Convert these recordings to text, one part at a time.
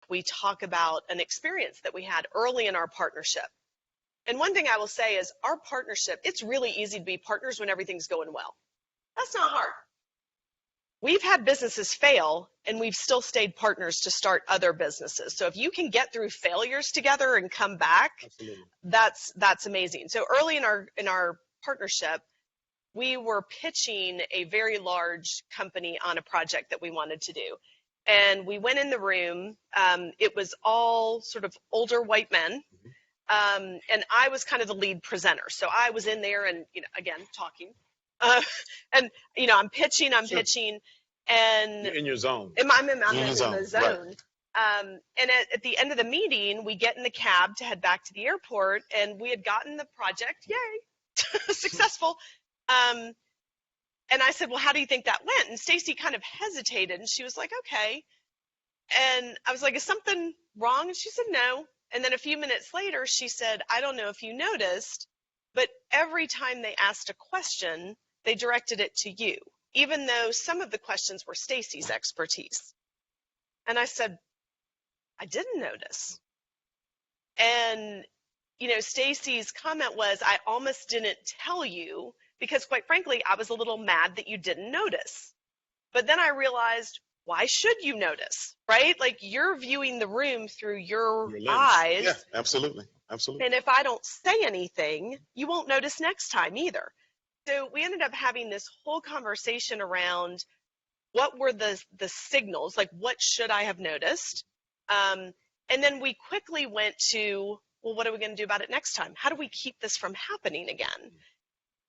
we talk about an experience that we had early in our partnership. And one thing I will say is our partnership, it's really easy to be partners when everything's going well. That's not hard. We've had businesses fail, and we've still stayed partners to start other businesses. So if you can get through failures together and come back, Absolutely. that's amazing. So early in our partnership, we were pitching a very large company on a project that we wanted to do. And we went in the room. It was all sort of older white men. And I was kind of the lead presenter. So I was in there and, again, talking. And, I'm pitching, and you're in your zone. I'm in the the zone. Right. And at the end of the meeting, we get in the cab to head back to the airport, and we had gotten the project, yay, successful. And I said, well, how do you think that went? And Stacy kind of hesitated, and she was like, okay. And I was like, is something wrong? And she said, no. And then a few minutes later, she said, I don't know if you noticed, but every time they asked a question, they directed it to you, even though some of the questions were Stacy's expertise. And I said, I didn't notice. And, Stacy's comment was, I almost didn't tell you because, quite frankly, I was a little mad that you didn't notice. But then I realized, why should you notice, right? Like, you're viewing the room through your eyes. Yeah, absolutely. Absolutely. And if I don't say anything, you won't notice next time either. So we ended up having this whole conversation around what were the signals, like what should I have noticed? And then we quickly went to, well, what are we going to do about it next time? How do we keep this from happening again?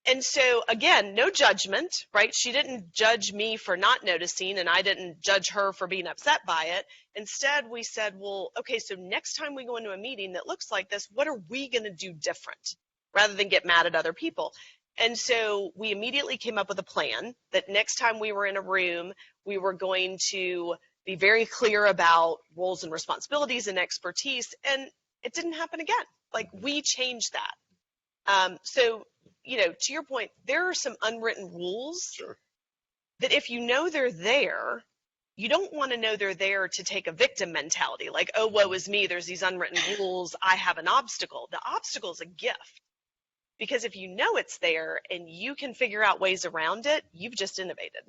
And so, again, no judgment, right? She didn't judge me for not noticing, and I didn't judge her for being upset by it. Instead, we said, well, okay, so next time we go into a meeting that looks like this, what are we going to do different rather than get mad at other people? And so we immediately came up with a plan that next time we were in a room, we were going to be very clear about roles and responsibilities and expertise, and it didn't happen again. Like, we changed that. So, to your point, there are some unwritten rules that if you know they're there, you don't want to know they're there to take a victim mentality, like, oh, woe is me, there's these unwritten rules, I have an obstacle. The obstacle is a gift. Because if you know it's there and you can figure out ways around it, you've just innovated.